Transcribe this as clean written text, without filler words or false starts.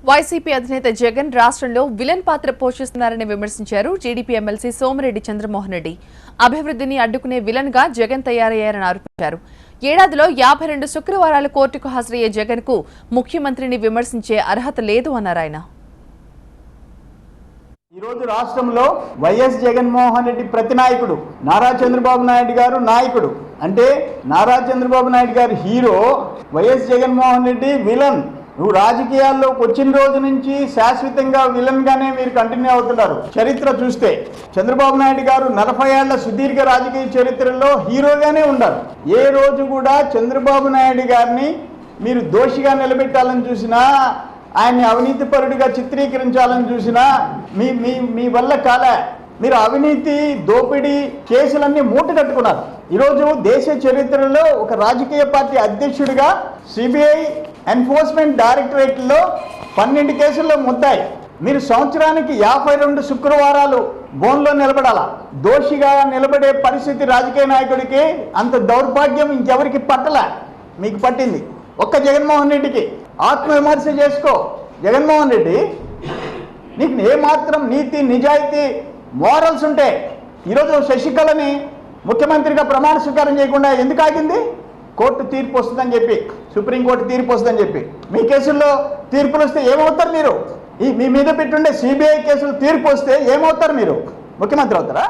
YCP అధినేత జగన్ రాష్ట్రంలో villain పాత్ర పోషిస్తున్నారని విమర్శించారు టీడీపీ ఎమ్మెల్సీ సోమిరెడ్డి చంద్రమోహన్ రెడ్డి. అభివృద్ధిని అడ్డుకునే విలన్ గా జగన్ తయారయ్యారని ఆరోపించారు. ఏడాదిలో 52 శుక్రవారాలు కోర్టుకు హాజరయ్యే జగన్ కు ముఖ్యమంత్రిని విమర్శించే అర్హత లేదు అన్నారు ఆయన. ఈ రోజు రాష్ట్రంలో వైఎస్ జగన్మోహన్ రెడ్డి ప్రతినాయకుడు, నారా చంద్రబాబు నాయుడు గారు నాయకుడు. అంటే నారా చంద్రబాబు నాయుడు గారు hero, YS Jaganmohan Reddy villain. నువ్వు రాజకీయాల్లోకి వచ్చిన రోజు నుంచి శాశ్వతంగా విలన్ గానే మీరు కంటిన్యూ అవుతున్నారు. చరిత్ర చూస్తే చంద్రబాబు నాయుడు గారు 40 ఏళ్ల సుదీర్ఘ రాజకీయ చరిత్రలో హీరోగానే ఉన్నారు. ఏ రోజు కూడా చంద్రబాబు నాయుడు గారిని మీరు దోషిగా నిలబెట్టాలని చూసినా, ఆయన్ని అవినీతి పరుడిగా చిత్రీకరించాలని చూసినా మీ వల్ల కాలే. మీరు అవినీతి, దోపిడీ కేసులన్నీ మూట కట్టుకున్నారు. ఈరోజు దేశ చరిత్రలో ఒక రాజకీయ పార్టీ అధ్యక్షుడిగా సిబిఐ ఎన్ఫోర్స్మెంట్ డైరెక్టరేట్లో 12 కేసుల్లో ముద్దాయి. మీరు సంవత్సరానికి 52 శుక్రవారాలు బోన్లో నిలబడాలా? దోషిగా నిలబడే పరిస్థితి రాజకీయ నాయకుడికి అంత దౌర్భాగ్యం ఇంకెవరికి పట్టలే, మీకు పట్టింది. ఒక్క జగన్మోహన్ రెడ్డికి. ఆత్మవిమర్శ చేసుకో. జగన్మోహన్ రెడ్డి, నీకు ఏమాత్రం నీతి, నిజాయితీ, మోరల్స్ ఉంటే ఈరోజు శశికళని ముఖ్యమంత్రిగా ప్రమాణ స్వీకారం చేయకుండా ఎందుకు ఆగింది? కోర్టు తీర్పు వస్తుందని చెప్పి, సుప్రీంకోర్టు తీర్పు వస్తుందని చెప్పి. మీ కేసుల్లో తీర్పులు వస్తే ఏమవుతారు మీరు? మీ మీద పెట్టుండే సిబిఐ కేసులు తీర్పు వస్తే ఏమవుతారు మీరు? ముఖ్యమంత్రి అవుతారా?